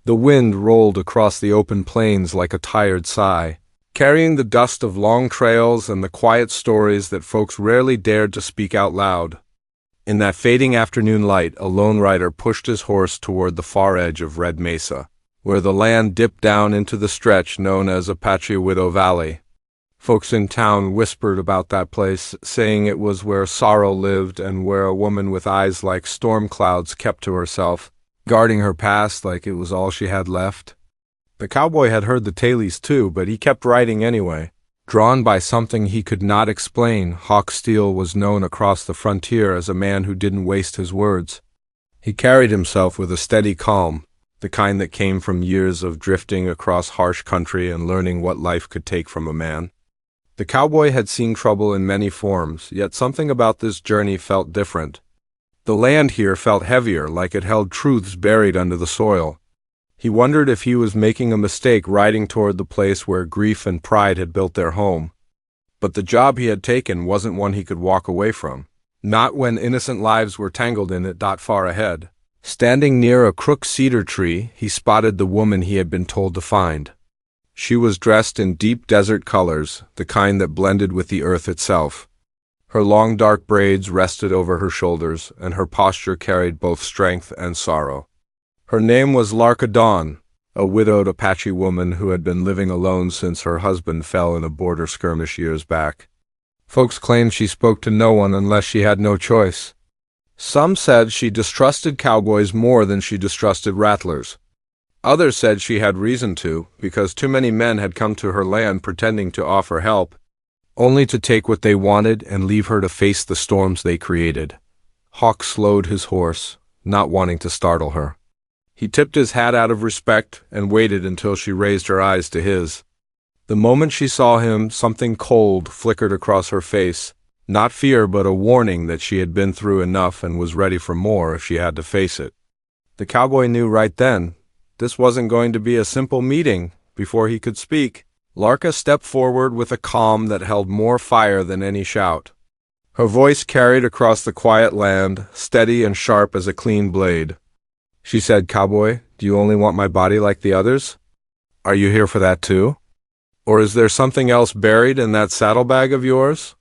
The wind rolled across the open plains like a tired sigh, carrying the dust of long trails and the quiet stories that folks rarely dared to speak out loud. In that fading afternoon light, a lone rider pushed his horse toward the far edge of Red Mesa, where the land dipped down into the stretch known as Apache Widow Valley. Folks in town whispered about that place, saying it was where sorrow lived and where a woman with eyes like storm clouds kept to herself, guarding her past like it was all she had left. The cowboy had heard the tales too, but he kept riding anyway. Drawn by something he could not explain, Hawk Steele was known across the frontier as a man who didn't waste his words. He carried himself with a steady calm, the kind that came from years of drifting across harsh country and learning what life could take from a man. The cowboy had seen trouble in many forms, yet something about this journey felt different. The land here felt heavier, like it held truths buried under the soil. He wondered if he was making a mistake riding toward the place where grief and pride had built their home. But the job he had taken wasn't one he could walk away from. Not when innocent lives were tangled in it that far ahead. Standing near a crook cedar tree, he spotted the woman he had been told to find. She was dressed in deep desert colors, the kind that blended with the earth itself. Her long dark braids rested over her shoulders, and her posture carried both strength and sorrow. Her name was Larka Dawn, a widowed Apache woman who had been living alone since her husband fell in a border skirmish years back. Folks claimed she spoke to no one unless she had no choice. Some said she distrusted cowboys more than she distrusted rattlers. Others said she had reason to, because too many men had come to her land pretending to offer help, only to take what they wanted and leave her to face the storms they created. Hawk slowed his horse, not wanting to startle her. He tipped his hat out of respect and waited until she raised her eyes to his. The moment she saw him, something cold flickered across her face, not fear but a warning that she had been through enough and was ready for more if she had to face it. The cowboy knew right then this wasn't going to be a simple meeting. Before he could speak, Larka stepped forward with a calm that held more fire than any shout. Her voice carried across the quiet land, steady and sharp as a clean blade. She said, "Cowboy, do you only want my body like the others? Are you here for that too? Or is there something else buried in that saddlebag of yours?"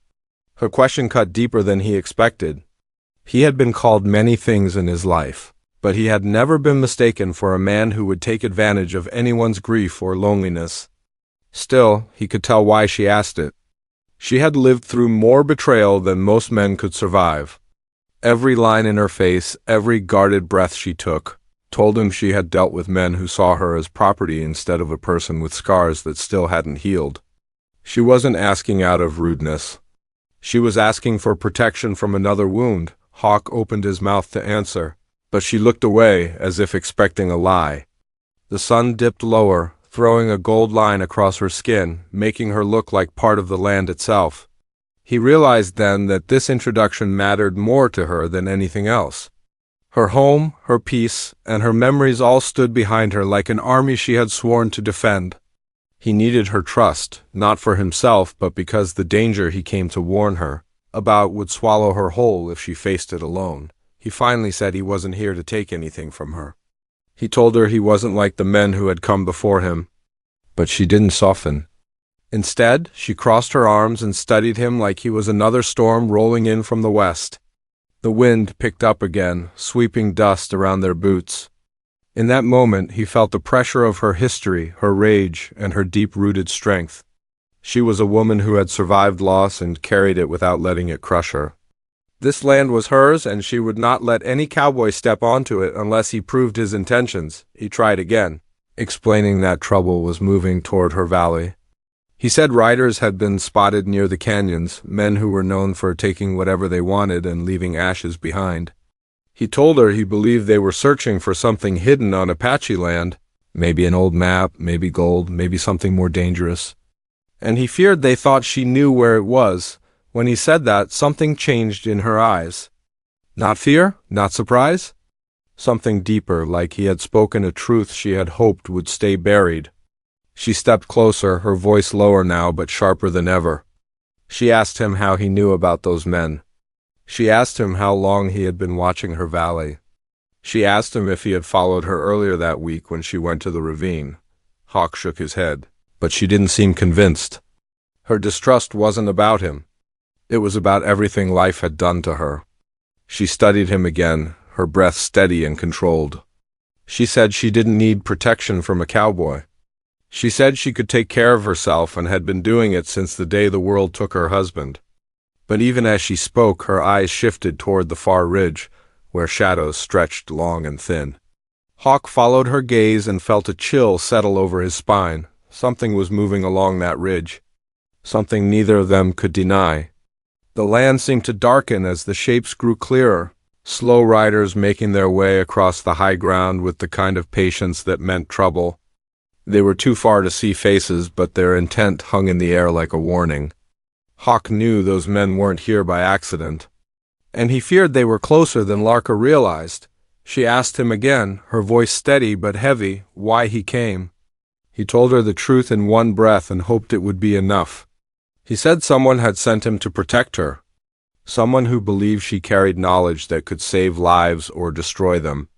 Her question cut deeper than he expected. He had been called many things in his life, but he had never been mistaken for a man who would take advantage of anyone's grief or loneliness. Still, he could tell why she asked it. She had lived through more betrayal than most men could survive. Every line in her face, every guarded breath she took, told him she had dealt with men who saw her as property instead of a person with scars that still hadn't healed. She wasn't asking out of rudeness. She was asking for protection from another wound. Hawk opened his mouth to answer, but she looked away as if expecting a lie. The sun dipped lower, throwing a gold line across her skin, making her look like part of the land itself. He realized then that this introduction mattered more to her than anything else. Her home, her peace, and her memories all stood behind her like an army she had sworn to defend. He needed her trust, not for himself, but because the danger he came to warn her about would swallow her whole if she faced it alone. He finally said he wasn't here to take anything from her. He told her he wasn't like the men who had come before him, but she didn't soften. Instead, she crossed her arms and studied him like he was another storm rolling in from the west. The wind picked up again, sweeping dust around their boots. In that moment, he felt the pressure of her history, her rage, and her deep-rooted strength. She was a woman who had survived loss and carried it without letting it crush her. This land was hers, and she would not let any cowboy step onto it unless he proved his intentions. He tried again, explaining that trouble was moving toward her valley. He said riders had been spotted near the canyons, men who were known for taking whatever they wanted and leaving ashes behind. He told her he believed they were searching for something hidden on Apache land, maybe an old map, maybe gold, maybe something more dangerous. And he feared they thought she knew where it was. When he said that, something changed in her eyes. Not fear, not surprise. Something deeper, like he had spoken a truth she had hoped would stay buried. She stepped closer, her voice lower now but sharper than ever. She asked him how he knew about those men. She asked him how long he had been watching her valley. She asked him if he had followed her earlier that week when she went to the ravine. Hawk shook his head, but she didn't seem convinced. Her distrust wasn't about him. It was about everything life had done to her. She studied him again, her breath steady and controlled. She said she didn't need protection from a cowboy. She said she could take care of herself and had been doing it since the day the world took her husband. But even as she spoke, her eyes shifted toward the far ridge, where shadows stretched long and thin. Hawk followed her gaze and felt a chill settle over his spine. Something was moving along that ridge. Something neither of them could deny. The land seemed to darken as the shapes grew clearer, slow riders making their way across the high ground with the kind of patience that meant trouble. They were too far to see faces, but their intent hung in the air like a warning. Hawk knew those men weren't here by accident, and he feared they were closer than Larka realized. She asked him again, her voice steady but heavy, why he came. He told her the truth in one breath and hoped it would be enough. He said someone had sent him to protect her, someone who believed she carried knowledge that could save lives or destroy them.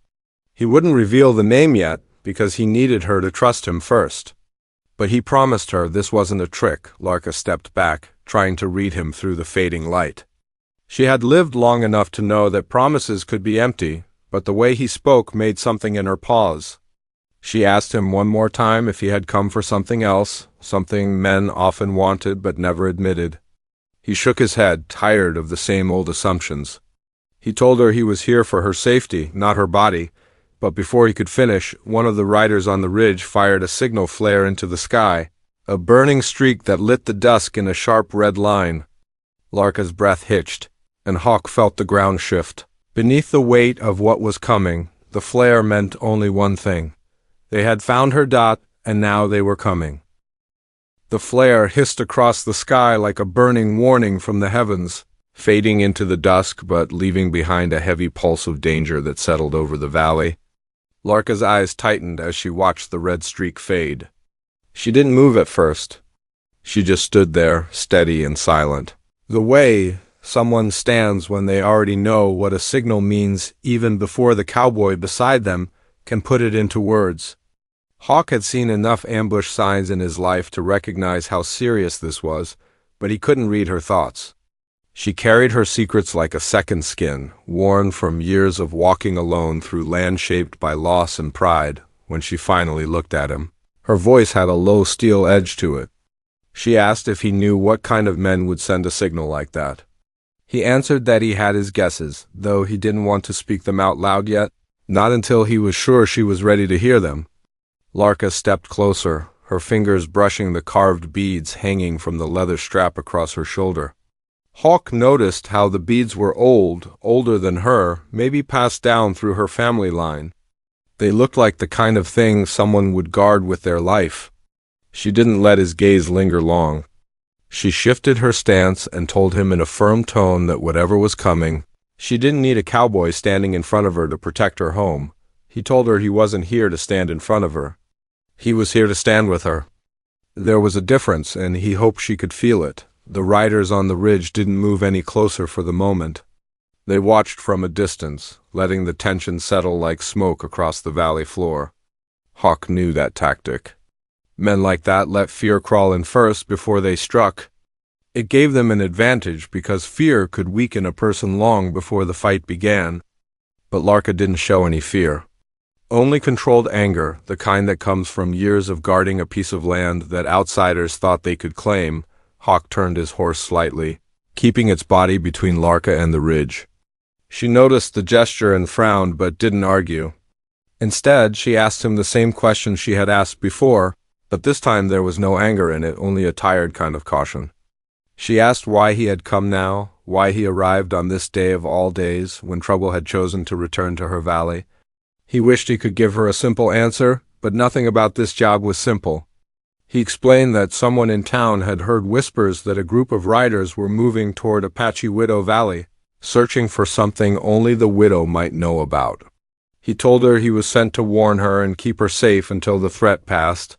He wouldn't reveal the name yet, because he needed her to trust him first. But he promised her this wasn't a trick. Larka stepped back, trying to read him through the fading light. She had lived long enough to know that promises could be empty, but the way he spoke made something in her pause. She asked him one more time if he had come for something else, something men often wanted but never admitted. He shook his head, tired of the same old assumptions. He told her he was here for her safety, not her body, but before he could finish, one of the riders on the ridge fired a signal flare into the sky, a burning streak that lit the dusk in a sharp red line. Larka's breath hitched, and Hawk felt the ground shift. Beneath the weight of what was coming, the flare meant only one thing. They had found her dot, and now they were coming. The flare hissed across the sky like a burning warning from the heavens, fading into the dusk but leaving behind a heavy pulse of danger that settled over the valley. Larka's eyes tightened as she watched the red streak fade. She didn't move at first. She just stood there, steady and silent. The way someone stands when they already know what a signal means even before the cowboy beside them can put it into words. Hawk had seen enough ambush signs in his life to recognize how serious this was, but he couldn't read her thoughts. She carried her secrets like a second skin, worn from years of walking alone through land shaped by loss and pride. When she finally looked at him, her voice had a low steel edge to it. She asked if he knew what kind of men would send a signal like that. He answered that he had his guesses, though he didn't want to speak them out loud yet, not until he was sure she was ready to hear them. Larka stepped closer, her fingers brushing the carved beads hanging from the leather strap across her shoulder. Hawk noticed how the beads were old, older than her, maybe passed down through her family line. They looked like the kind of thing someone would guard with their life. She didn't let his gaze linger long. She shifted her stance and told him in a firm tone that whatever was coming, she didn't need a cowboy standing in front of her to protect her home. He told her he wasn't here to stand in front of her. He was here to stand with her. There was a difference, and he hoped she could feel it. The riders on the ridge didn't move any closer for the moment. They watched from a distance, letting the tension settle like smoke across the valley floor. Hawk knew that tactic. Men like that let fear crawl in first before they struck. It gave them an advantage because fear could weaken a person long before the fight began. But Larka didn't show any fear. Only controlled anger, the kind that comes from years of guarding a piece of land that outsiders thought they could claim. Hawk turned his horse slightly, keeping its body between Larka and the ridge. She noticed the gesture and frowned but didn't argue. Instead, she asked him the same question she had asked before, but this time there was no anger in it, only a tired kind of caution. She asked why he had come now, why he arrived on this day of all days when trouble had chosen to return to her valley. He wished he could give her a simple answer, but nothing about this job was simple. He explained that someone in town had heard whispers that a group of riders were moving toward Apache Widow Valley, searching for something only the widow might know about. He told her he was sent to warn her and keep her safe until the threat passed,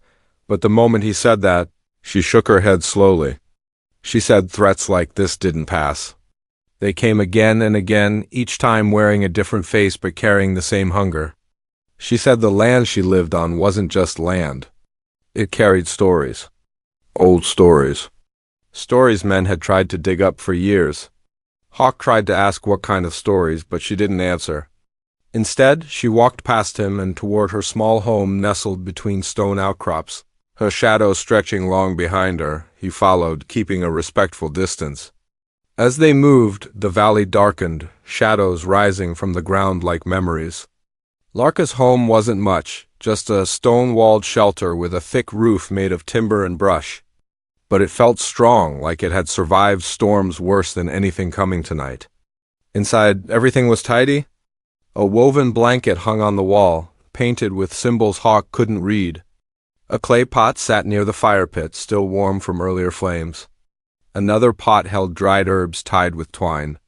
but the moment he said that, she shook her head slowly. She said threats like this didn't pass. They came again and again, each time wearing a different face but carrying the same hunger. She said the land she lived on wasn't just land. It carried stories. Old stories. Stories men had tried to dig up for years. Hawk tried to ask what kind of stories, but she didn't answer. Instead, she walked past him and toward her small home nestled between stone outcrops. Her shadow stretching long behind her, he followed, keeping a respectful distance. As they moved, the valley darkened, shadows rising from the ground like memories. Larka's home wasn't much, just a stone-walled shelter with a thick roof made of timber and brush. But it felt strong, like it had survived storms worse than anything coming tonight. Inside, everything was tidy. A woven blanket hung on the wall, painted with symbols Hawk couldn't read. A clay pot sat near the fire pit, still warm from earlier flames. Another pot held dried herbs tied with twine.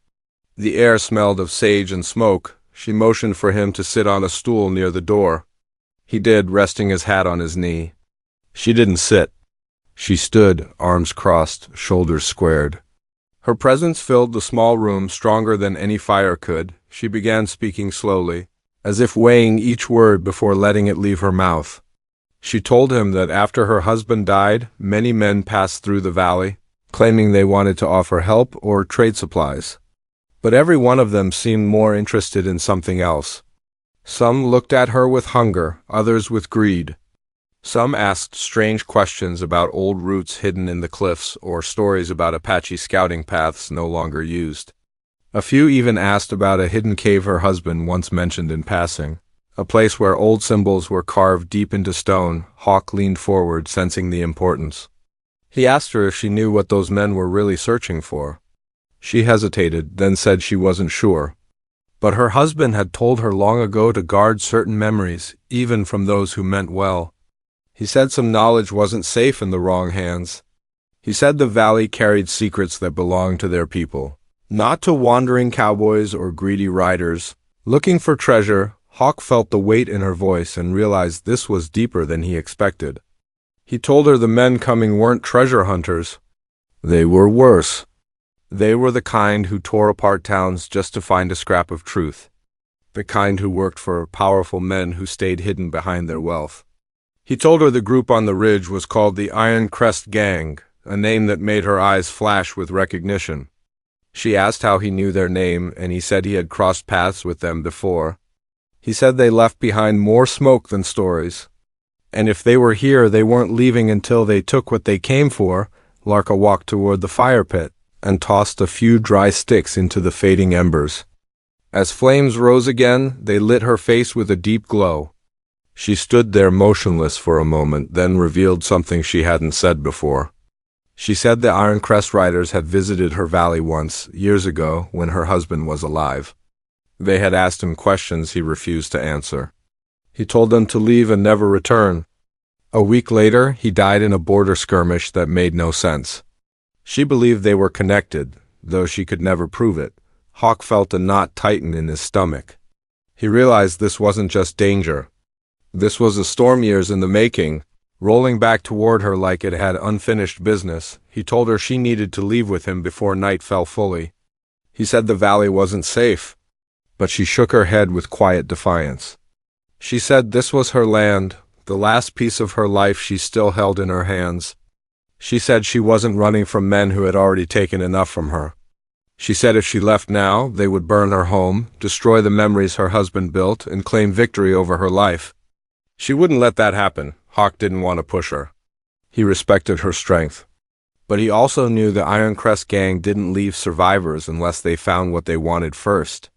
The air smelled of sage and smoke. She motioned for him to sit on a stool near the door. He did, resting his hat on his knee. She didn't sit. She stood, arms crossed, shoulders squared. Her presence filled the small room stronger than any fire could. She began speaking slowly, as if weighing each word before letting it leave her mouth. She told him that after her husband died, many men passed through the valley, claiming they wanted to offer help or trade supplies. But every one of them seemed more interested in something else. Some looked at her with hunger, others with greed. Some asked strange questions about old routes hidden in the cliffs or stories about Apache scouting paths no longer used. A few even asked about a hidden cave her husband once mentioned in passing, a place where old symbols were carved deep into stone. Hawk leaned forward, sensing the importance. He asked her if she knew what those men were really searching for. She hesitated, then said she wasn't sure. But her husband had told her long ago to guard certain memories, even from those who meant well. He said some knowledge wasn't safe in the wrong hands. He said the valley carried secrets that belonged to their people, not to wandering cowboys or greedy riders. Looking for treasure, Hawk felt the weight in her voice and realized this was deeper than he expected. He told her the men coming weren't treasure hunters. They were worse. They were the kind who tore apart towns just to find a scrap of truth. The kind who worked for powerful men who stayed hidden behind their wealth. He told her the group on the ridge was called the Iron Crest Gang, a name that made her eyes flash with recognition. She asked how he knew their name, and he said he had crossed paths with them before. He said they left behind more smoke than stories. And if they were here, they weren't leaving until they took what they came for. Larka walked toward the fire pit and tossed a few dry sticks into the fading embers. As flames rose again, they lit her face with a deep glow. She stood there motionless for a moment, then revealed something she hadn't said before. She said the Iron Crest Riders had visited her valley once, years ago, when her husband was alive. They had asked him questions he refused to answer. He told them to leave and never return. A week later, he died in a border skirmish that made no sense. She believed they were connected, though she could never prove it. Hawk felt a knot tighten in his stomach. He realized this wasn't just danger. This was a storm years in the making, rolling back toward her like it had unfinished business. He told her she needed to leave with him before night fell fully. He said the valley wasn't safe, but she shook her head with quiet defiance. She said this was her land, the last piece of her life she still held in her hands. She said she wasn't running from men who had already taken enough from her. She said if she left now, they would burn her home, destroy the memories her husband built, and claim victory over her life. She wouldn't let that happen. Hawk didn't want to push her. He respected her strength. But he also knew the Iron Crest Gang didn't leave survivors unless they found what they wanted first.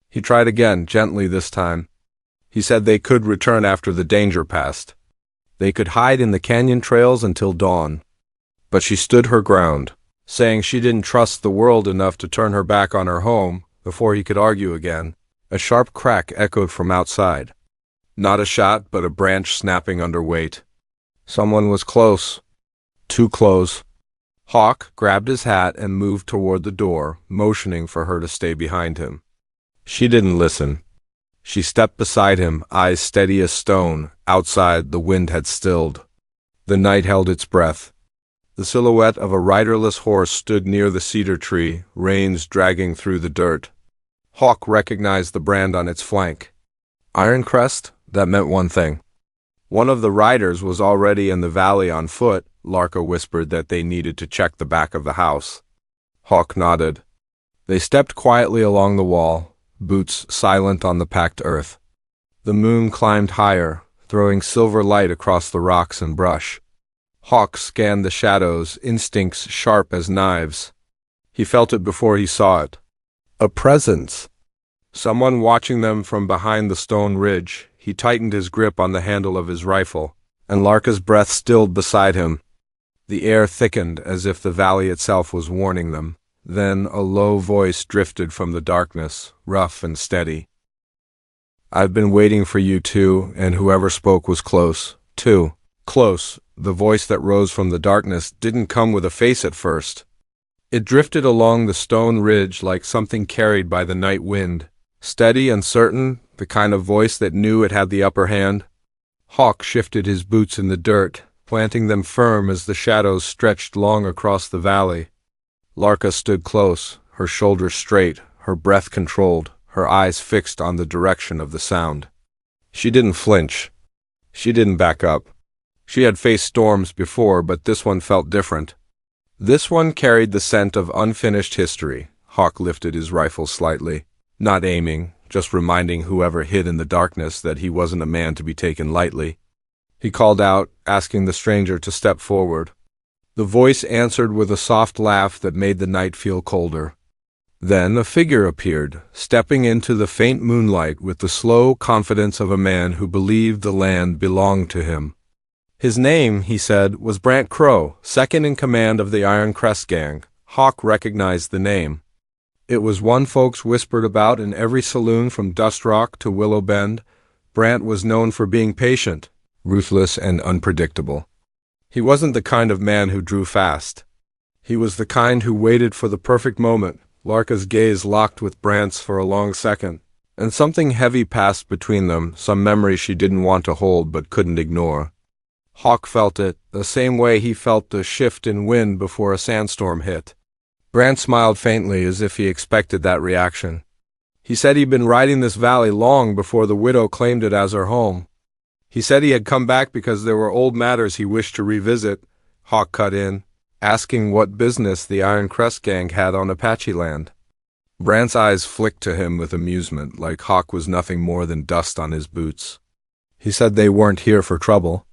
He tried again, gently this time. He said they could return after the danger passed. They could hide in the canyon trails until dawn. But she stood her ground, saying she didn't trust the world enough to turn her back on her home. Before he could argue again, a sharp crack echoed from outside. Not a shot, but a branch snapping under weight. Someone was close. Too close. Hawk grabbed his hat and moved toward the door, motioning for her to stay behind him. She didn't listen. She stepped beside him, eyes steady as stone. Outside, the wind had stilled. The night held its breath. The silhouette of a riderless horse stood near the cedar tree, reins dragging through the dirt. Hawk recognized the brand on its flank. Ironcrest? That meant one thing. One of the riders was already in the valley on foot. Larka whispered that they needed to check the back of the house. Hawk nodded. They stepped quietly along the wall, boots silent on the packed earth. The moon climbed higher, throwing silver light across the rocks and brush. Hawk scanned the shadows, instincts sharp as knives. He felt it before he saw it. A presence. Someone watching them from behind the stone ridge. He tightened his grip on the handle of his rifle, and Larka's breath stilled beside him. The air thickened as if the valley itself was warning them. Then a low voice drifted from the darkness, rough and steady. I've been waiting for you too, and whoever spoke was close, too. Close. The voice that rose from the darkness didn't come with a face at first. It drifted along the stone ridge like something carried by the night wind. Steady and certain, the kind of voice that knew it had the upper hand. Hawk shifted his boots in the dirt, planting them firm as the shadows stretched long across the valley. Larka stood close, her shoulders straight, her breath controlled, her eyes fixed on the direction of the sound. She didn't flinch. She didn't back up. She had faced storms before, but this one felt different. This one carried the scent of unfinished history. Hawk lifted his rifle slightly, not aiming, just reminding whoever hid in the darkness that he wasn't a man to be taken lightly. He called out, asking the stranger to step forward. The voice answered with a soft laugh that made the night feel colder. Then a figure appeared, stepping into the faint moonlight with the slow confidence of a man who believed the land belonged to him. His name, he said, was Brant Crow, second in command of the Iron Crest gang. Hawk recognized the name. It was one folks whispered about in every saloon from Dust Rock to Willow Bend. Brant was known for being patient, ruthless, and unpredictable. He wasn't the kind of man who drew fast. He was the kind who waited for the perfect moment. Larka's gaze locked with Brant's for a long second, and something heavy passed between them, some memory she didn't want to hold but couldn't ignore. Hawk felt it, the same way he felt the shift in wind before a sandstorm hit. Brant smiled faintly as if he expected that reaction. He said he'd been riding this valley long before the widow claimed it as her home. He said he had come back because there were old matters he wished to revisit. Hawk cut in, asking what business the Iron Crest gang had on Apache land. Brant's eyes flicked to him with amusement, like Hawk was nothing more than dust on his boots. He said they weren't here for trouble.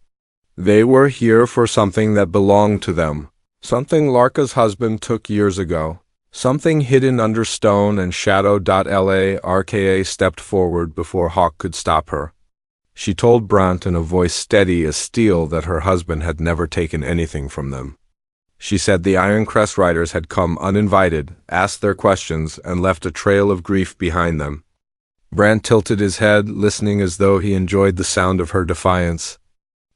They were here for something that belonged to them, something Larka's husband took years ago, something hidden under stone and shadow. Larka stepped forward before Hawk could stop her. She told Brant in a voice steady as steel that her husband had never taken anything from them. She said the Iron Crest riders had come uninvited, asked their questions, and left a trail of grief behind them. Brant tilted his head, listening as though he enjoyed the sound of her defiance.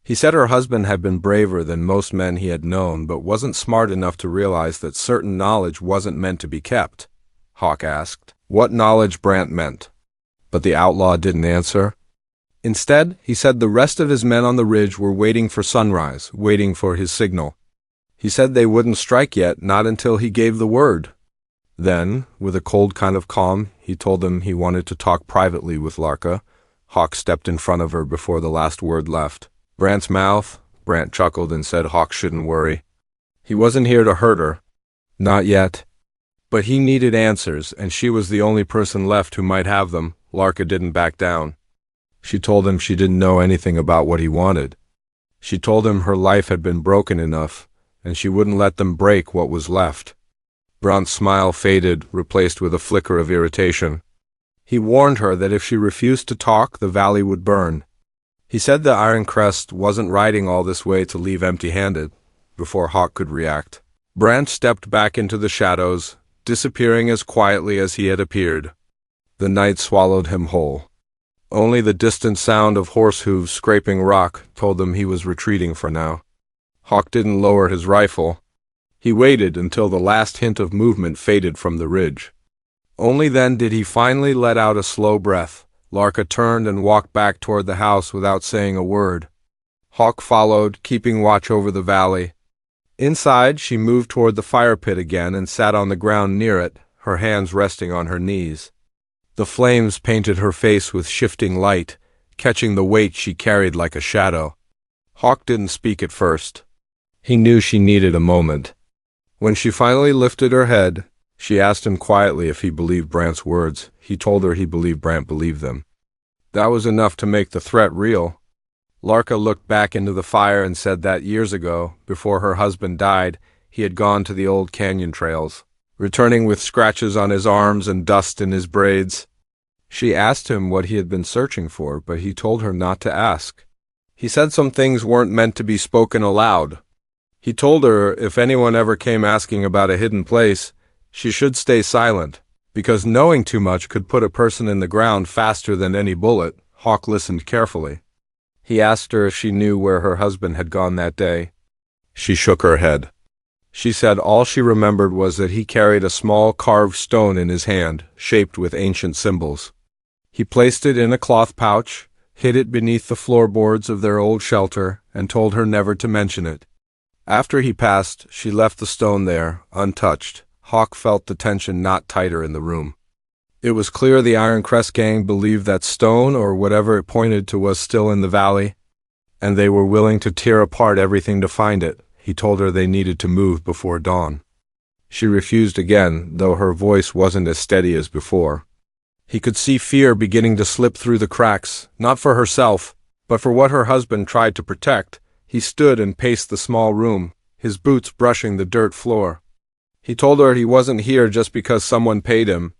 He said her husband had been braver than most men he had known, but wasn't smart enough to realize that certain knowledge wasn't meant to be kept. Hawk asked what knowledge Brant meant, but the outlaw didn't answer. Instead, he said the rest of his men on the ridge were waiting for sunrise, waiting for his signal. He said they wouldn't strike yet, not until he gave the word. Then, with a cold kind of calm, he told them he wanted to talk privately with Larka. Hawk stepped in front of her before the last word left. Brant's mouth. Brant chuckled and said Hawk shouldn't worry. He wasn't here to hurt her. Not yet. But he needed answers, and she was the only person left who might have them. Larka didn't back down. She told him she didn't know anything about what he wanted. She told him her life had been broken enough, and she wouldn't let them break what was left. Brant's smile faded, replaced with a flicker of irritation. He warned her that if she refused to talk, the valley would burn. He said the Iron Crest wasn't riding all this way to leave empty-handed. Before Hawk could react, Brant stepped back into the shadows, disappearing as quietly as he had appeared. The night swallowed him whole. Only the distant sound of horse hooves scraping rock told them he was retreating for now. Hawk didn't lower his rifle. He waited until the last hint of movement faded from the ridge. Only then did he finally let out a slow breath. Larka turned and walked back toward the house without saying a word. Hawk followed, keeping watch over the valley. Inside, she moved toward the fire pit again and sat on the ground near it, her hands resting on her knees. The flames painted her face with shifting light, catching the weight she carried like a shadow. Hawk didn't speak at first. He knew she needed a moment. When she finally lifted her head, she asked him quietly if he believed Brant's words. He told her he believed Brant believed them. That was enough to make the threat real. Larka looked back into the fire and said that years ago, before her husband died, he had gone to the old canyon trails, returning with scratches on his arms and dust in his braids. She asked him what he had been searching for, but he told her not to ask. He said some things weren't meant to be spoken aloud. He told her if anyone ever came asking about a hidden place, she should stay silent, because knowing too much could put a person in the ground faster than any bullet. Hawk listened carefully. He asked her if she knew where her husband had gone that day. She shook her head. She said all she remembered was that he carried a small carved stone in his hand, shaped with ancient symbols. He placed it in a cloth pouch, hid it beneath the floorboards of their old shelter, and told her never to mention it. After he passed, she left the stone there, untouched. Hawk felt the tension knot tighter in the room. It was clear the Iron Crest gang believed that stone, or whatever it pointed to, was still in the valley, and they were willing to tear apart everything to find it. He told her they needed to move before dawn. She refused again, though her voice wasn't as steady as before. He could see fear beginning to slip through the cracks, not for herself, but for what her husband tried to protect. He stood and paced the small room, his boots brushing the dirt floor. He told her he wasn't here just because someone paid him.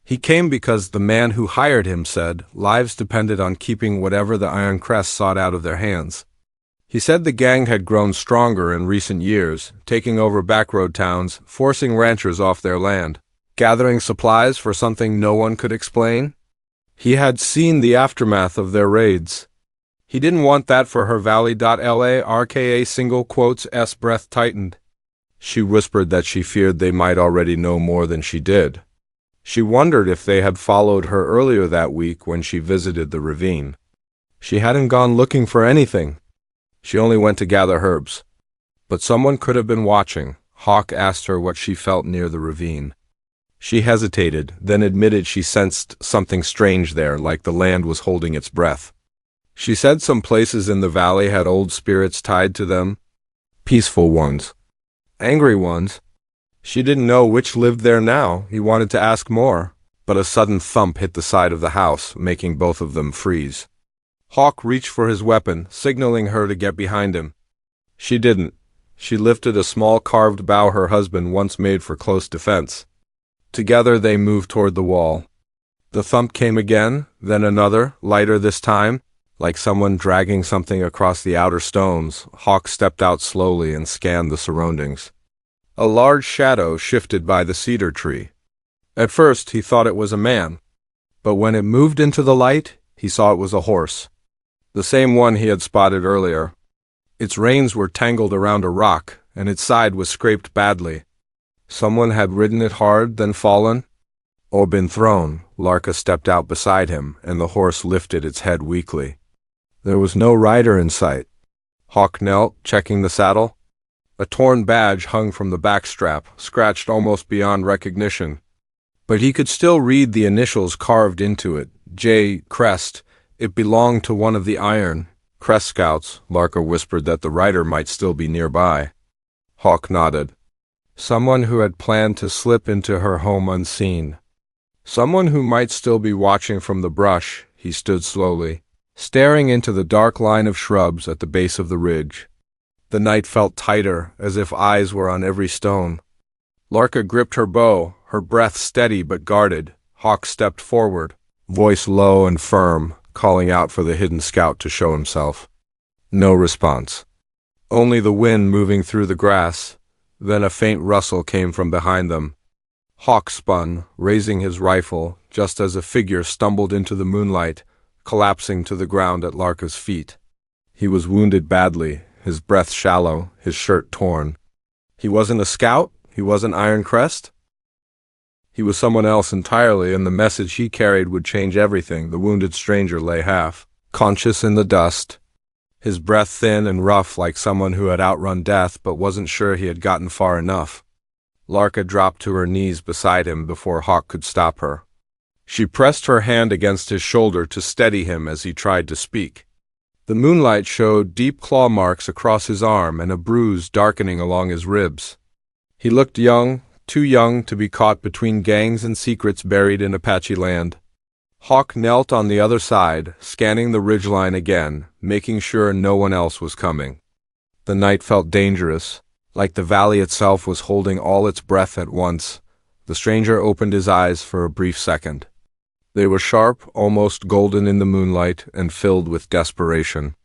He came because the man who hired him said lives depended on keeping whatever the Iron Crest sought out of their hands. He said the gang had grown stronger in recent years, taking over backroad towns, forcing ranchers off their land, gathering supplies for something no one could explain. He had seen the aftermath of their raids. He didn't want that for her valley.larka single quotes S breath tightened. She whispered that she feared they might already know more than she did. She wondered if they had followed her earlier that week when she visited the ravine. She hadn't gone looking for anything. She only went to gather herbs. But someone could have been watching. Hawk asked her what she felt near the ravine. She hesitated, then admitted she sensed something strange there, like the land was holding its breath. She said some places in the valley had old spirits tied to them. Peaceful ones. Angry ones. She didn't know which lived there now. He wanted to ask more, but a sudden thump hit the side of the house, making both of them freeze. Hawk reached for his weapon, signaling her to get behind him. She didn't. She lifted a small carved bow her husband once made for close defense. Together they moved toward the wall. The thump came again, then another, lighter this time, like someone dragging something across the outer stones. Hawk stepped out slowly and scanned the surroundings. A large shadow shifted by the cedar tree. At first he thought it was a man, but when it moved into the light, he saw it was a horse. The same one he had spotted earlier. Its reins were tangled around a rock, and its side was scraped badly. Someone had ridden it hard, then fallen, or been thrown. Larka stepped out beside him, and the horse lifted its head weakly. There was no rider in sight. Hawk knelt, checking the saddle. A torn badge hung from the backstrap, scratched almost beyond recognition. But he could still read the initials carved into it, J. Crest. It belonged to one of the Iron Crest Scouts. Larka whispered that the rider might still be nearby. Hawk nodded. Someone who had planned to slip into her home unseen. Someone who might still be watching from the brush. He stood slowly, staring into the dark line of shrubs at the base of the ridge. The night felt tighter, as if eyes were on every stone. Larka gripped her bow, her breath steady but guarded. Hawk stepped forward, voice low and firm, calling out for the hidden scout to show himself. No response. Only the wind moving through the grass. Then a faint rustle came from behind them. Hawk spun, raising his rifle, just as a figure stumbled into the moonlight, collapsing to the ground at Larka's feet. He was wounded badly, his breath shallow, his shirt torn. He wasn't a scout, he wasn't Iron Crest. He was someone else entirely, and the message he carried would change everything. The wounded stranger lay half conscious in the dust. his breath thin and rough like someone who had outrun death but wasn't sure he had gotten far enough. Larka dropped to her knees beside him before Hawk could stop her. She pressed her hand against his shoulder to steady him as he tried to speak. The moonlight showed deep claw marks across his arm and a bruise darkening along his ribs. He looked young, too young to be caught between gangs and secrets buried in Apache land. Hawk knelt on the other side, scanning the ridgeline again, making sure no one else was coming. The night felt dangerous, like the valley itself was holding all its breath at once. The stranger opened his eyes for a brief second. They were sharp, almost golden in the moonlight, and filled with desperation.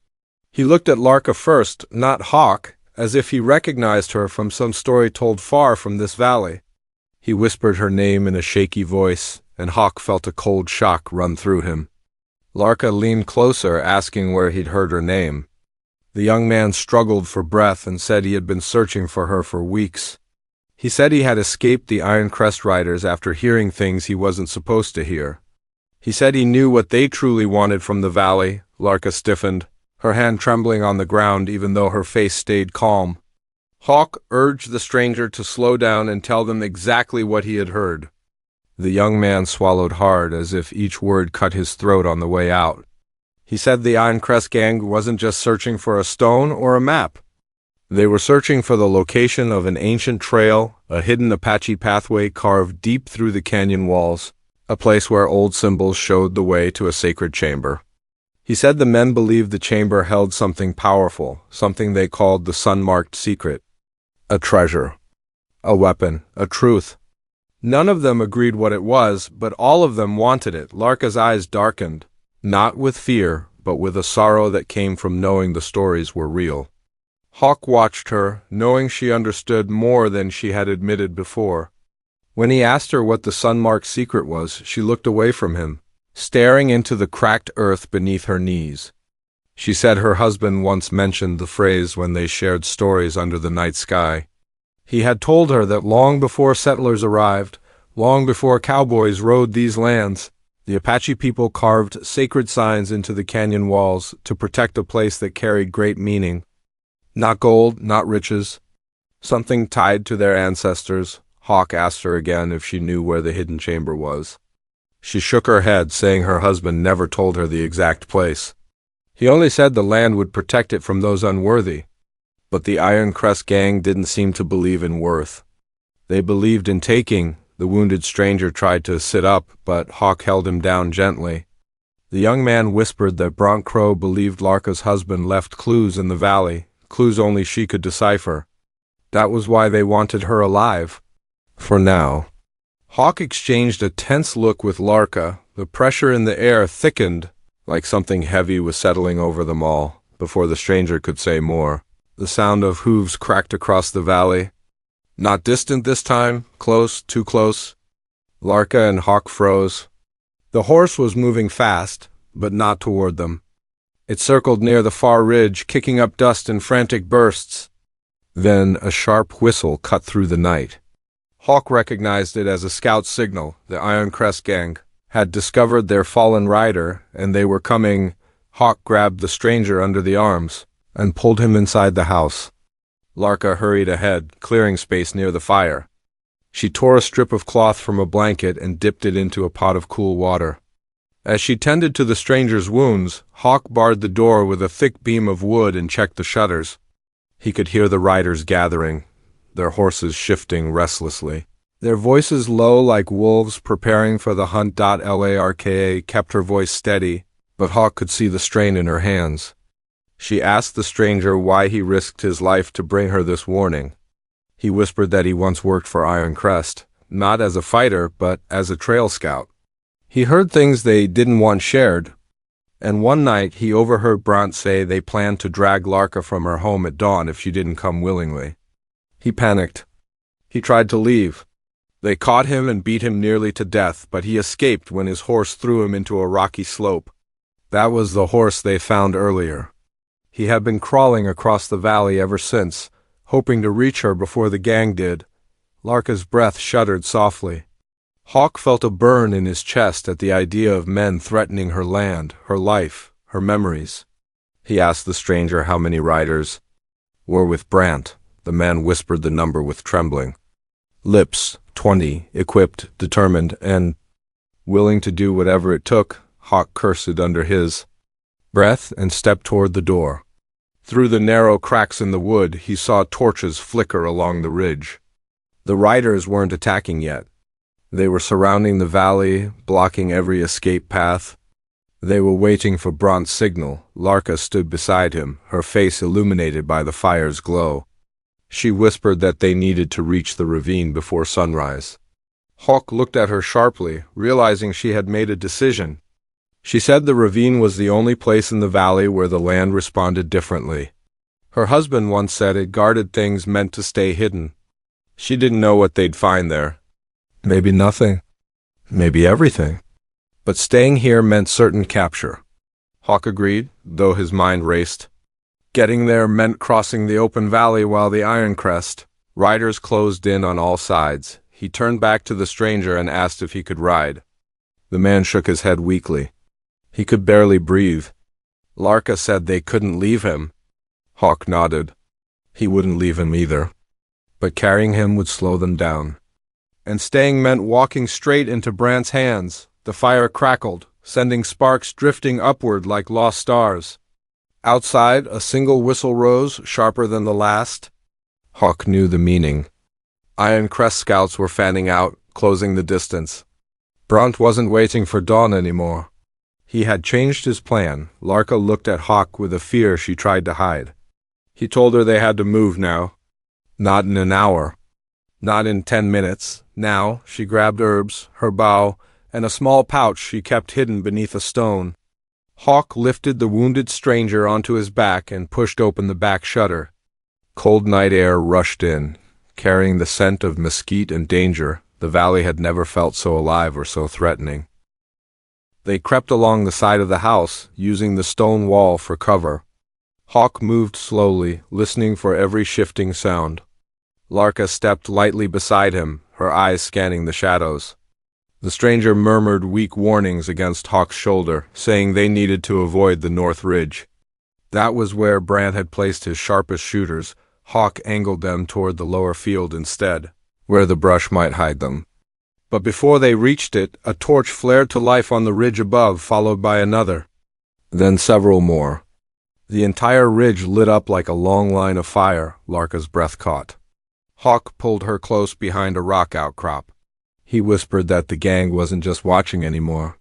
He looked at Larka first, not Hawk, as if he recognized her from some story told far from this valley. He whispered her name in a shaky voice, and Hawk felt a cold shock run through him. Larka leaned closer, asking where he'd heard her name. The young man struggled for breath and said he had been searching for her for weeks. He said he had escaped the Iron Crest riders after hearing things he wasn't supposed to hear. He said he knew what they truly wanted from the valley. Larka stiffened, her hand trembling on the ground even though her face stayed calm. Hawk urged the stranger to slow down and tell them exactly what he had heard. The young man swallowed hard as if each word cut his throat on the way out. He said the Iron Crest gang wasn't just searching for a stone or a map. They were searching for the location of an ancient trail, a hidden Apache pathway carved deep through the canyon walls, a place where old symbols showed the way to a sacred chamber. He said the men believed the chamber held something powerful, something they called the sun-marked secret. A treasure, a weapon, a truth. None of them agreed what it was, but all of them wanted it. Larka's eyes darkened, not with fear, but with a sorrow that came from knowing the stories were real. Hawk watched her, knowing she understood more than she had admitted before. When he asked her what the sun-marked secret was, she looked away from him, staring into the cracked earth beneath her knees. She said her husband once mentioned the phrase when they shared stories under the night sky. He had told her that long before settlers arrived, long before cowboys rode these lands, the Apache people carved sacred signs into the canyon walls to protect a place that carried great meaning. Not gold, not riches, something tied to their ancestors. Hawk asked her again if she knew where the hidden chamber was. She shook her head, saying her husband never told her the exact place. He only said the land would protect it from those unworthy. But the Iron Crest gang didn't seem to believe in worth. They believed in taking. The wounded stranger tried to sit up, but Hawk held him down gently. The young man whispered that Bronc Crow believed Larka's husband left clues in the valley, clues only she could decipher. That was why they wanted her alive. For now. Hawk exchanged a tense look with Larka. The pressure in the air thickened, like something heavy was settling over them all, before the stranger could say more. The sound of hooves cracked across the valley. Not distant this time, close, too close. Larka and Hawk froze. The horse was moving fast, but not toward them. It circled near the far ridge, kicking up dust in frantic bursts. Then a sharp whistle cut through the night. Hawk recognized it as a scout signal. The Iron Crest gang had discovered their fallen rider, and they were coming. Hawk grabbed the stranger under the arms and pulled him inside the house. Larka hurried ahead, clearing space near the fire. She tore a strip of cloth from a blanket and dipped it into a pot of cool water. As she tended to the stranger's wounds, Hawk barred the door with a thick beam of wood and checked the shutters. He could hear the riders gathering, their horses shifting restlessly. Their voices low like wolves preparing for the hunt. Larka kept her voice steady, but Hawk could see the strain in her hands. She asked the stranger why he risked his life to bring her this warning. He whispered that he once worked for Iron Crest, not as a fighter, but as a trail scout. He heard things they didn't want shared, and one night he overheard Brant say they planned to drag Larka from her home at dawn if she didn't come willingly. He panicked. He tried to leave. They caught him and beat him nearly to death, but he escaped when his horse threw him into a rocky slope. That was the horse they found earlier. He had been crawling across the valley ever since, hoping to reach her before the gang did. Larka's breath shuddered softly. Hawk felt a burn in his chest at the idea of men threatening her land, her life, her memories. He asked the stranger how many riders were with Brant. The man whispered the number with trembling lips. 20, equipped, determined, and willing to do whatever it took. Hawk cursed under his breath and stepped toward the door. Through the narrow cracks in the wood, he saw torches flicker along the ridge. The riders weren't attacking yet. They were surrounding the valley, blocking every escape path. They were waiting for Brant's signal. Larka stood beside him, her face illuminated by the fire's glow. She whispered that they needed to reach the ravine before sunrise. Hawk looked at her sharply, realizing she had made a decision. She said the ravine was the only place in the valley where the land responded differently. Her husband once said it guarded things meant to stay hidden. She didn't know what they'd find there. Maybe nothing. Maybe everything. But staying here meant certain capture. Hawk agreed, though his mind raced. Getting there meant crossing the open valley while the Iron Crest. Riders closed in on all sides. He turned back to the stranger and asked if he could ride. The man shook his head weakly. He could barely breathe. Larka said they couldn't leave him. Hawk nodded. He wouldn't leave him either. But carrying him would slow them down. And staying meant walking straight into Brant's hands. The fire crackled, sending sparks drifting upward like lost stars. Outside, a single whistle rose, sharper than the last. Hawk knew the meaning. Iron Crest scouts were fanning out, closing the distance. Brant wasn't waiting for dawn anymore. He had changed his plan. Larka looked at Hawk with a fear she tried to hide. He told her they had to move now. Not in an hour. Not in 10 minutes. Now, she grabbed herbs, her bow, and a small pouch she kept hidden beneath a stone. Hawk lifted the wounded stranger onto his back and pushed open the back shutter. Cold night air rushed in, carrying the scent of mesquite and danger. The valley had never felt so alive or so threatening. They crept along the side of the house, using the stone wall for cover. Hawk moved slowly, listening for every shifting sound. Larka stepped lightly beside him, her eyes scanning the shadows. The stranger murmured weak warnings against Hawk's shoulder, saying they needed to avoid the north ridge. That was where Brant had placed his sharpest shooters. Hawk angled them toward the lower field instead, where the brush might hide them. But before they reached it, a torch flared to life on the ridge above, followed by another. Then several more. The entire ridge lit up like a long line of fire. Larka's breath caught. Hawk pulled her close behind a rock outcrop. He whispered that the gang wasn't just watching anymore.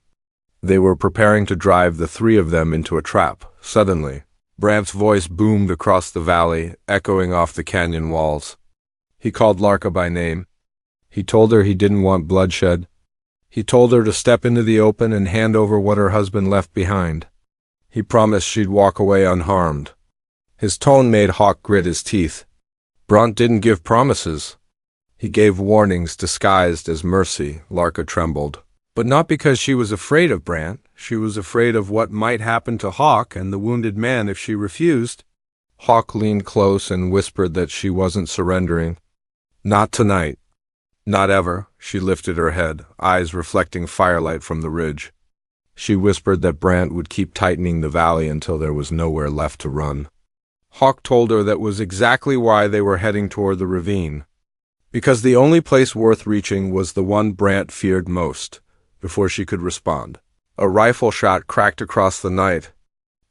They were preparing to drive the three of them into a trap. Suddenly, Brant's voice boomed across the valley, echoing off the canyon walls. He called Larka by name. He told her he didn't want bloodshed. He told her to step into the open and hand over what her husband left behind. He promised she'd walk away unharmed. His tone made Hawk grit his teeth. Brant didn't give promises. He gave warnings disguised as mercy. Larka trembled. But not because she was afraid of Brant. She was afraid of what might happen to Hawk and the wounded man if she refused. Hawk leaned close and whispered that she wasn't surrendering. Not tonight. Not ever. She lifted her head, eyes reflecting firelight from the ridge. She whispered that Brant would keep tightening the valley until there was nowhere left to run. Hawk told her that was exactly why they were heading toward the ravine. Because the only place worth reaching was the one Brant feared most. Before she could respond, a rifle shot cracked across the night.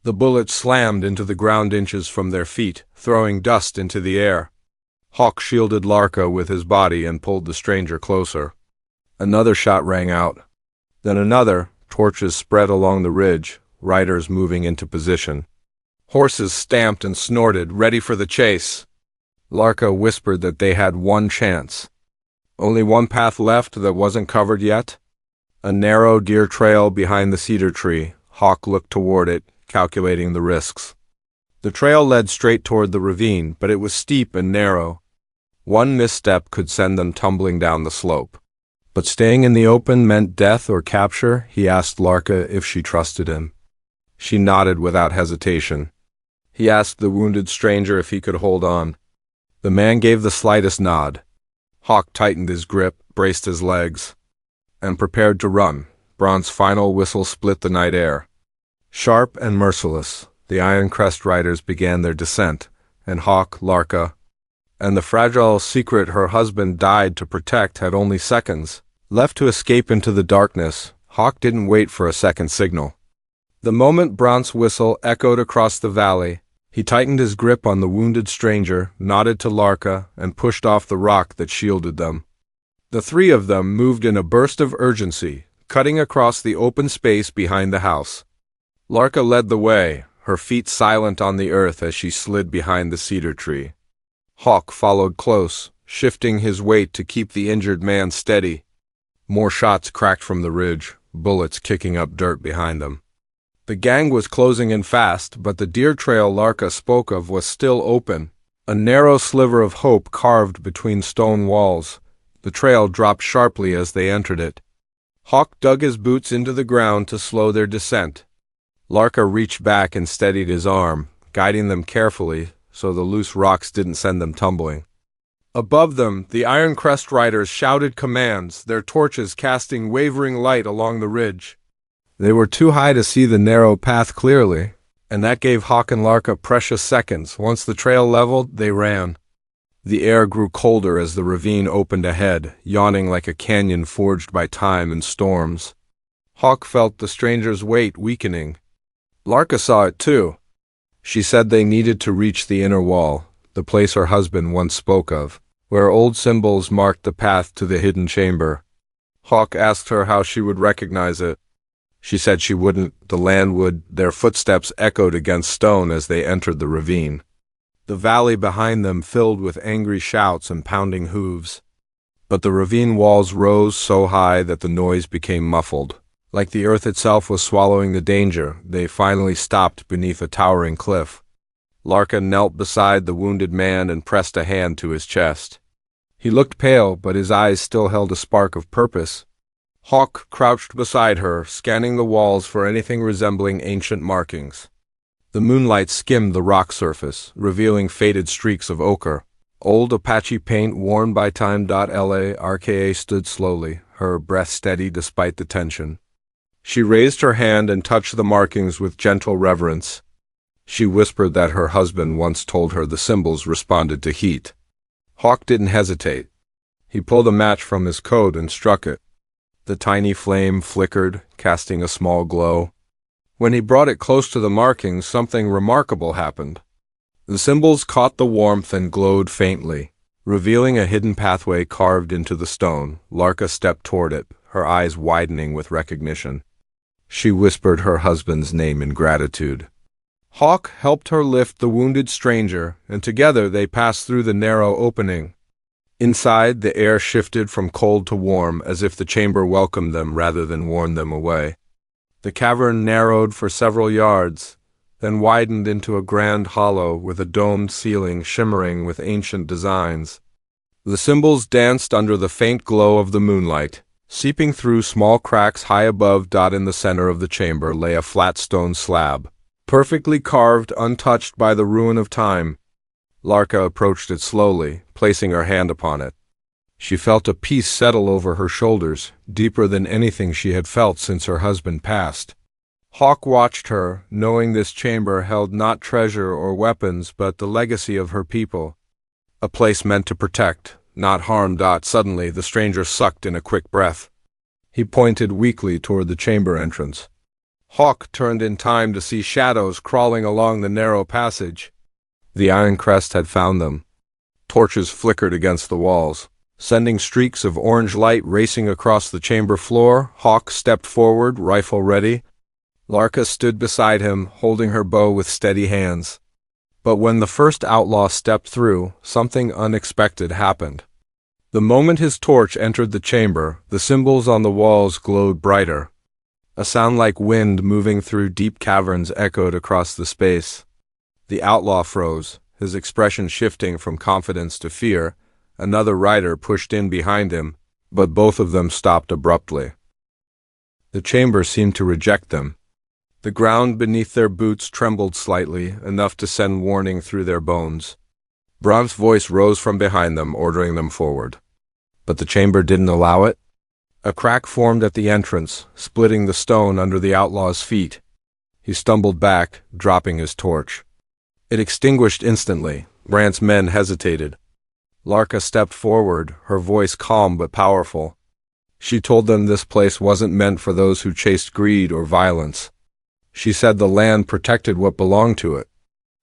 The bullet slammed into the ground inches from their feet, throwing dust into the air. Hawk shielded Larka with his body and pulled the stranger closer. Another shot rang out. Then another. Torches spread along the ridge, riders moving into position. Horses stamped and snorted, ready for the chase. Larka whispered that they had one chance. Only one path left that wasn't covered yet. A narrow deer trail behind the cedar tree. Hawk looked toward it, calculating the risks. The trail led straight toward the ravine, but it was steep and narrow. One misstep could send them tumbling down the slope. But staying in the open meant death or capture. He asked Larka if she trusted him. She nodded without hesitation. He asked the wounded stranger if he could hold on. The man gave the slightest nod. Hawk tightened his grip, braced his legs, and prepared to run. Brant's final whistle split the night air. Sharp and merciless, The Iron Crest riders began their descent, and Hawk, Larka, and the fragile secret her husband died to protect had only seconds left to escape into the darkness. Hawk didn't wait for a second signal. The moment Brant's whistle echoed across the valley, he tightened his grip on the wounded stranger, nodded to Larka, and pushed off the rock that shielded them. The three of them moved in a burst of urgency, cutting across the open space behind the house. Larka led the way, her feet silent on the earth as she slid behind the cedar tree. Hawk followed close, shifting his weight to keep the injured man steady. More shots cracked from the ridge, bullets kicking up dirt behind them. The gang was closing in fast, but the deer trail Larka spoke of was still open, a narrow sliver of hope carved between stone walls. The trail dropped sharply as they entered it. Hawk dug his boots into the ground to slow their descent. Larka reached back and steadied his arm, guiding them carefully so the loose rocks didn't send them tumbling. Above them, the Iron Crest riders shouted commands, their torches casting wavering light along the ridge. They were too high to see the narrow path clearly, and that gave Hawk and Larka precious seconds. Once the trail leveled, they ran. The air grew colder as the ravine opened ahead, yawning like a canyon forged by time and storms. Hawk felt the stranger's weight weakening. Larka saw it too. She said they needed to reach the inner wall, the place her husband once spoke of, where old symbols marked the path to the hidden chamber. Hawk asked her how she would recognize it. She said she wouldn't. The land would. Their footsteps echoed against stone as they entered the ravine. The valley behind them filled with angry shouts and pounding hooves. But the ravine walls rose so high that the noise became muffled. Like the earth itself was swallowing the danger, they finally stopped beneath a towering cliff. Larka knelt beside the wounded man and pressed a hand to his chest. He looked pale, but his eyes still held a spark of purpose. Hawk crouched beside her, scanning the walls for anything resembling ancient markings. The moonlight skimmed the rock surface, revealing faded streaks of ochre. Old Apache paint worn by time. Larka stood slowly, her breath steady despite the tension. She raised her hand and touched the markings with gentle reverence. She whispered that her husband once told her the symbols responded to heat. Hawk didn't hesitate. He pulled a match from his coat and struck it. The tiny flame flickered, casting a small glow. When he brought it close to the markings, something remarkable happened. The symbols caught the warmth and glowed faintly, revealing a hidden pathway carved into the stone. Larka stepped toward it, her eyes widening with recognition. She whispered her husband's name in gratitude. Hawk helped her lift the wounded stranger, and together they passed through the narrow opening. Inside, the air shifted from cold to warm, as if the chamber welcomed them rather than warned them away. The cavern narrowed for several yards, then widened into a grand hollow with a domed ceiling shimmering with ancient designs. The symbols danced under the faint glow of the moonlight, seeping through small cracks high above. In the center of the chamber lay a flat stone slab, perfectly carved, untouched by the ruin of time. Larka approached it slowly, placing her hand upon it. She felt a peace settle over her shoulders, deeper than anything she had felt since her husband passed. Hawk watched her, knowing this chamber held not treasure or weapons but the legacy of her people. A place meant to protect, not harm. Suddenly, the stranger sucked in a quick breath. He pointed weakly toward the chamber entrance. Hawk turned in time to see shadows crawling along the narrow passage. The Iron Crest had found them. Torches flickered against the walls, sending streaks of orange light racing across the chamber floor. Hawk stepped forward, rifle ready. Larka stood beside him, holding her bow with steady hands. But when the first outlaw stepped through, something unexpected happened. The moment his torch entered the chamber, the symbols on the walls glowed brighter. A sound like wind moving through deep caverns echoed across the space. The outlaw froze, his expression shifting from confidence to fear. Another rider pushed in behind him, but both of them stopped abruptly. The chamber seemed to reject them. The ground beneath their boots trembled slightly, enough to send warning through their bones. Brant's voice rose from behind them, ordering them forward. But the chamber didn't allow it. A crack formed at the entrance, splitting the stone under the outlaw's feet. He stumbled back, dropping his torch. It extinguished instantly. Brant's men hesitated. Larka stepped forward, her voice calm but powerful. She told them this place wasn't meant for those who chased greed or violence. She said the land protected what belonged to it.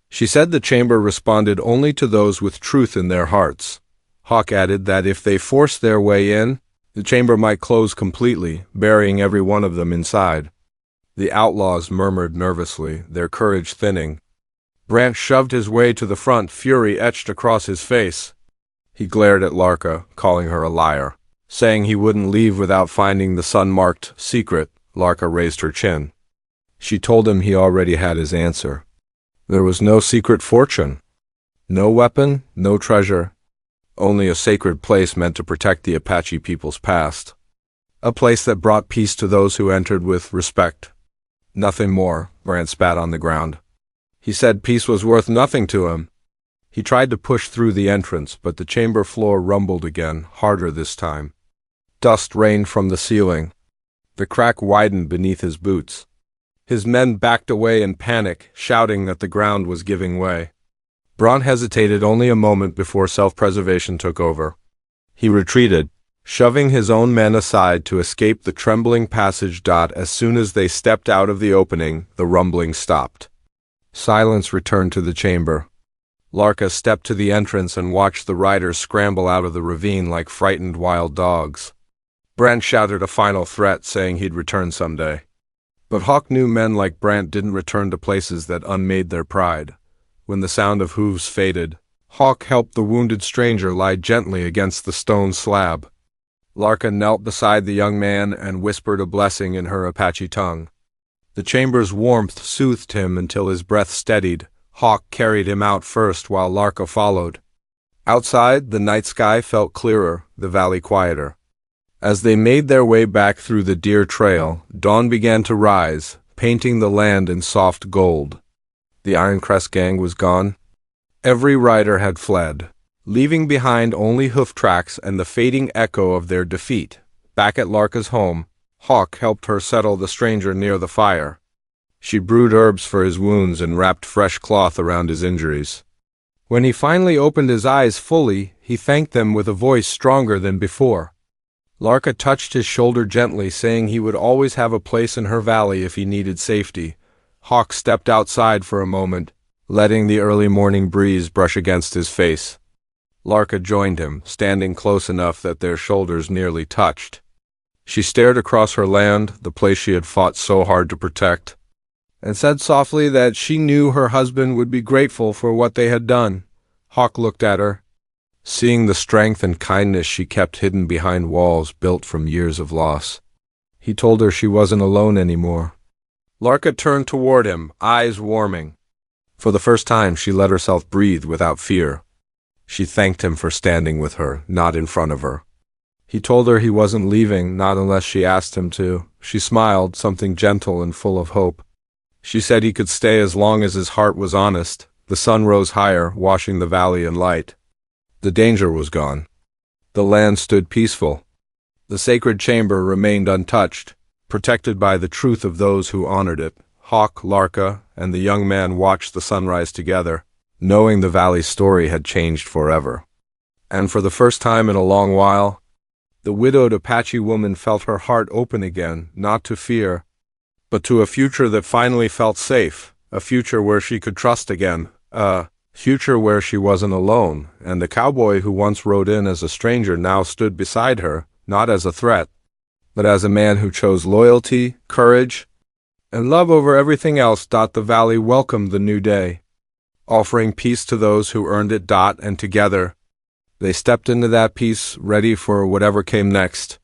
She said the chamber responded only to those with truth in their hearts. Hawk added that if they forced their way in, the chamber might close completely, burying every one of them inside. The outlaws murmured nervously, their courage thinning. Brant shoved his way to the front, fury etched across his face. He glared at Larka, calling her a liar. Saying he wouldn't leave without finding the sun-marked secret, Larka raised her chin. She told him he already had his answer. There was no secret fortune. No weapon, no treasure. Only a sacred place meant to protect the Apache people's past. A place that brought peace to those who entered with respect. Nothing more, Brant spat on the ground. He said peace was worth nothing to him. He tried to push through the entrance, but the chamber floor rumbled again, harder this time. Dust rained from the ceiling. The crack widened beneath his boots. His men backed away in panic, shouting that the ground was giving way. Brant hesitated only a moment before self-preservation took over. He retreated, shoving his own men aside to escape the trembling passage. As soon as they stepped out of the opening, the rumbling stopped. Silence returned to the chamber. Larka stepped to the entrance and watched the riders scramble out of the ravine like frightened wild dogs. Brant shouted a final threat, saying he'd return someday. But Hawk knew men like Brant didn't return to places that unmade their pride. When the sound of hooves faded, Hawk helped the wounded stranger lie gently against the stone slab. Larka knelt beside the young man and whispered a blessing in her Apache tongue. The chamber's warmth soothed him until his breath steadied. Hawk carried him out first while Larka followed. Outside, the night sky felt clearer, the valley quieter. As they made their way back through the deer trail, dawn began to rise, painting the land in soft gold. The Ironcrest gang was gone. Every rider had fled, leaving behind only hoof tracks and the fading echo of their defeat. Back at Larka's home, Hawk helped her settle the stranger near the fire. She brewed herbs for his wounds and wrapped fresh cloth around his injuries. When he finally opened his eyes fully, he thanked them with a voice stronger than before. Larka touched his shoulder gently, saying he would always have a place in her valley if he needed safety. Hawk stepped outside for a moment, letting the early morning breeze brush against his face. Larka joined him, standing close enough that their shoulders nearly touched. She stared across her land, the place she had fought so hard to protect, and said softly that she knew her husband would be grateful for what they had done. Hawk looked at her, seeing the strength and kindness she kept hidden behind walls built from years of loss. He told her she wasn't alone anymore. Larka turned toward him, eyes warming. For the first time, she let herself breathe without fear. She thanked him for standing with her, not in front of her. He told her he wasn't leaving, not unless she asked him to. She smiled, something gentle and full of hope. She said he could stay as long as his heart was honest. The sun rose higher, washing the valley in light. The danger was gone. The land stood peaceful. The sacred chamber remained untouched, protected by the truth of those who honored it. Hawk, Larka, and the young man watched the sunrise together, knowing the valley's story had changed forever. And for the first time in a long while, the widowed Apache woman felt her heart open again, not to fear, but to a future that finally felt safe, a future where she could trust again, a future where she wasn't alone, and the cowboy who once rode in as a stranger now stood beside her, not as a threat, but as a man who chose loyalty, courage, and love over everything else. The valley welcomed the new day, offering peace to those who earned it. And together, they stepped into that peace, ready for whatever came next.